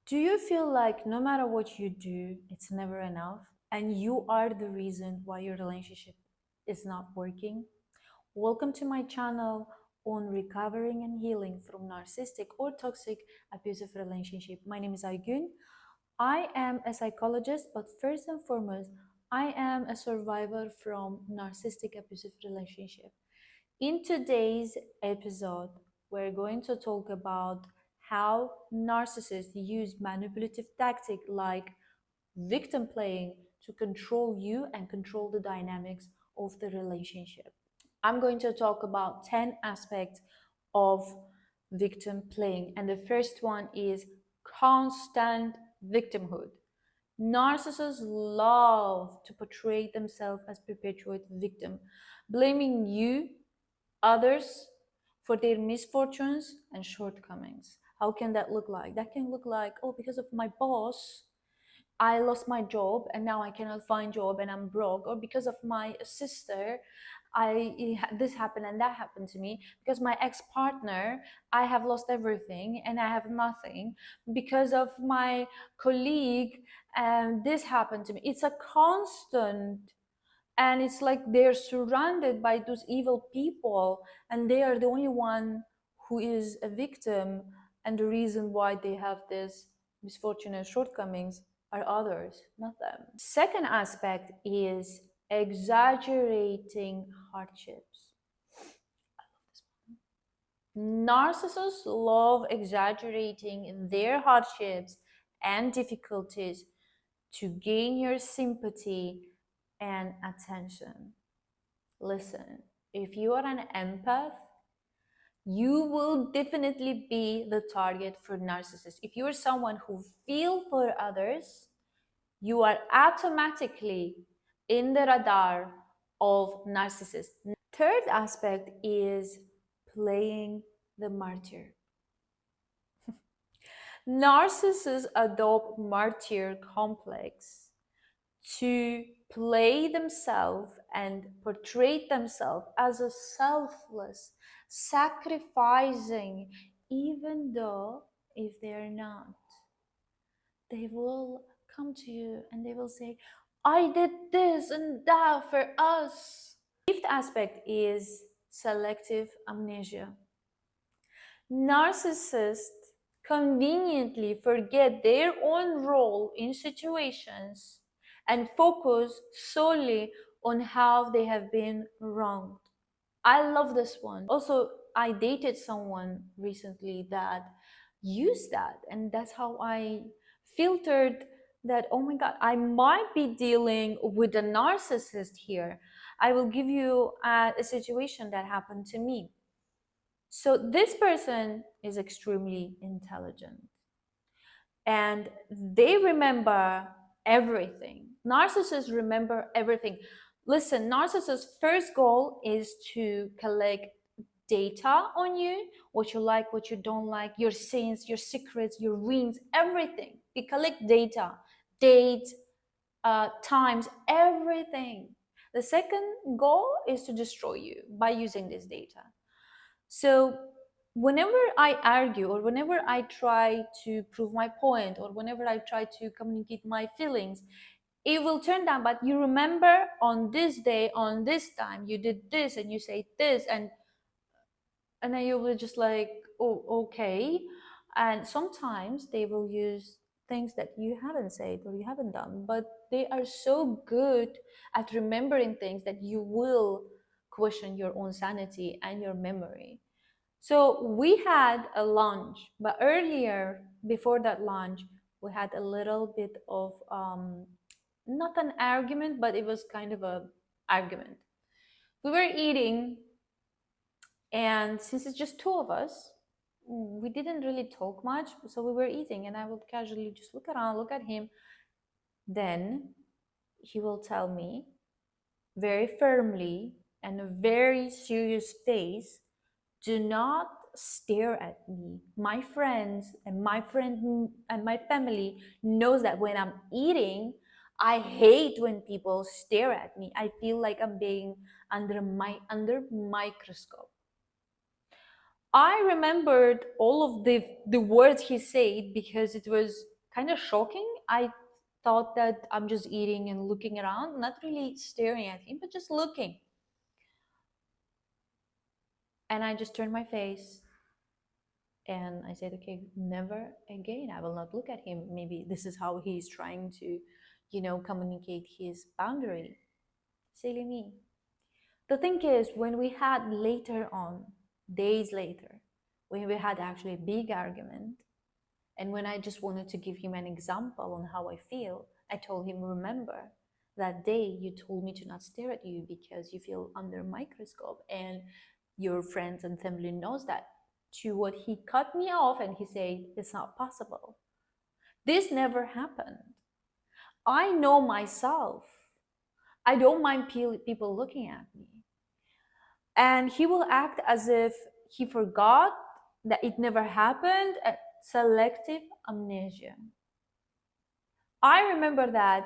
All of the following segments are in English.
Do you feel like no matter what you do, it's never enough and you are the reason why your relationship is not working? Welcome to my channel on recovering and healing from narcissistic or toxic abusive relationship. My name is Aygun. I am a psychologist, but first and foremost, I am a survivor from narcissistic abusive relationship. In today's episode, we're going to talk about how narcissists use manipulative tactics like victim playing to control you and control the dynamics of the relationship. I'm going to talk about 10 aspects of victim playing, and the first one is constant victimhood. Narcissists love to portray themselves as perpetual victim, blaming you, others, for their misfortunes and shortcomings. How can that look like? That can look like, oh, because of my boss, I lost my job and now I cannot find job and I'm broke, or because of my sister, this happened and that happened to me, because my ex-partner, I have lost everything and I have nothing, because of my colleague, and this happened to me. It's a constant, and it's like they're surrounded by those evil people and they are the only one who is a victim, and the reason why they have this misfortune and shortcomings are others, not them. Second aspect is exaggerating hardships. Narcissists love exaggerating their hardships and difficulties to gain your sympathy and attention. Listen, if you are an empath, you will definitely be the target for narcissists. If you are someone who feels for others, you are automatically in the radar of narcissists. Third aspect is playing the martyr. Narcissists adopt martyr complex to play themselves and portray themselves as a selfless, sacrificing, even though if they're not. They will come to you and they will say, I did this and that for us. Fifth aspect is selective amnesia. Narcissists conveniently forget their own role in situations and focus solely on how they have been wronged. I love this one. Also, I dated someone recently that used that, and that's how I filtered that, oh my God, I might be dealing with a narcissist here. I will give you a situation that happened to me. So this person is extremely intelligent and they remember everything. Narcissists remember everything. Listen, narcissists' first goal is to collect data on you, what you like, what you don't like, your sins, your secrets, your wins, everything. They collect data, dates, times, everything. The second goal is to destroy you by using this data. So whenever I argue or whenever I try to prove my point or whenever I try to communicate my feelings, it will turn down, but you remember on this day, on this time, you did this and you say this, and then you will just like, oh, okay. And sometimes they will use things that you haven't said or you haven't done, but they are so good at remembering things that you will question your own sanity and your memory. So we had a lunch, but earlier, before that lunch, we had a little bit of not an argument, but it was kind of a argument. We were eating, and since it's just two of us, we didn't really talk much. So we were eating, and I would casually just look around, look at him. Then he will tell me very firmly and a very serious face, do not stare at me. My friends and my family knows that when I'm eating, I hate when people stare at me. I feel like I'm being under microscope. I remembered all of the words he said because it was kind of shocking. I thought that I'm just eating and looking around, not really staring at him, but just looking. And I just turned my face and I said, okay, never again. I will not look at him. Maybe this is how he's trying to, communicate his boundary. Silly me. The thing is, when we had later on, days later, when we had actually a big argument, and when I just wanted to give him an example on how I feel, I told him, remember, that day you told me to not stare at you because you feel under a microscope, and your friends and family knows that. To what he cut me off and he said, it's not possible. This never happened. I know myself. I don't mind people looking at me. And he will act as if he forgot that it never happened. Selective amnesia. I remember that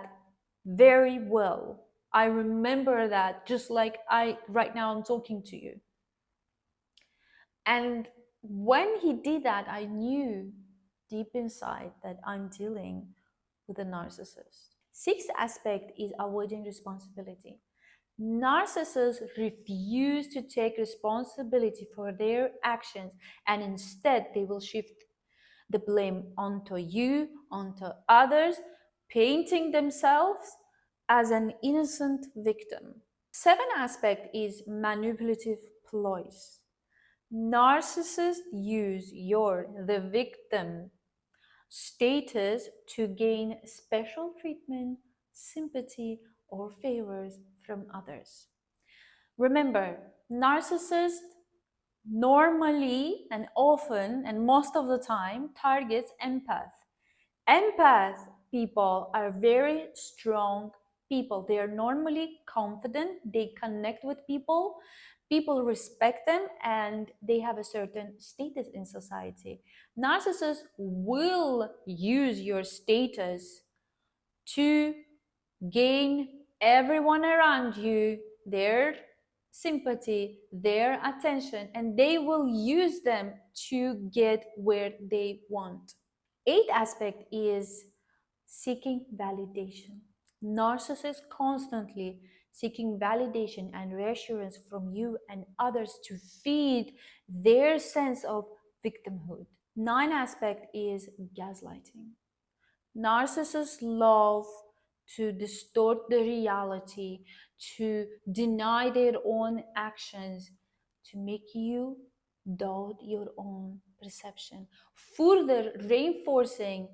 very well. I remember that just like right now I'm talking to you. And when he did that, I knew deep inside that I'm dealing with a narcissist. Sixth aspect is avoiding responsibility. Narcissists refuse to take responsibility for their actions, and instead they will shift the blame onto you, onto others, painting themselves as an innocent victim. Seventh aspect is manipulative ploys. Narcissists use the victim status to gain special treatment, sympathy, or favors from others. Remember, narcissists normally and often and most of the time targets empath. Empath people are very strong people. They are normally confident, they connect with people, people respect them, and they have a certain status in society. Narcissists will use your status to gain everyone around you their sympathy, their attention, and they will use them to get where they want. Eighth aspect is seeking validation. Narcissists constantly seeking validation and reassurance from you and others to feed their sense of victimhood. Ninth aspect is gaslighting. Narcissists love to distort the reality, to deny their own actions, to make you doubt your own perception, further reinforcing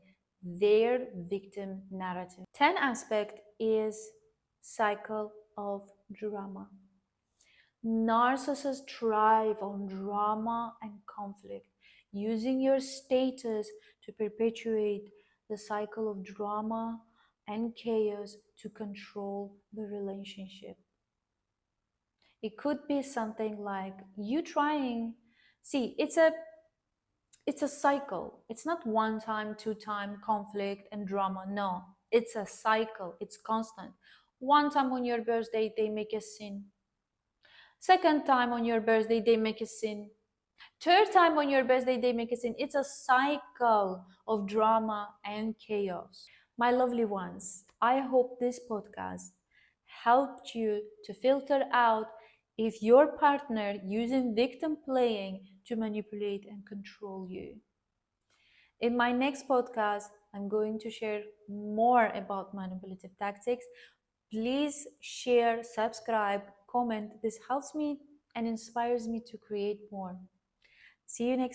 their victim narrative. 10th aspect is cycle of drama. Narcissists thrive on drama and conflict, using your status to perpetuate the cycle of drama and chaos to control the relationship. It could be something like you trying, see, it's a cycle. It's not one time, two time conflict and drama. No, it's a cycle. It's constant. One time on your birthday, they make a scene. Second time on your birthday, they make a scene. Third time on your birthday, they make a scene. It's a cycle of drama and chaos. My lovely ones, I hope this podcast helped you to filter out if your partner using victim playing to manipulate and control you. In my next podcast, I'm going to share more about manipulative tactics. Please share, subscribe, comment. This helps me and inspires me to create more. See you next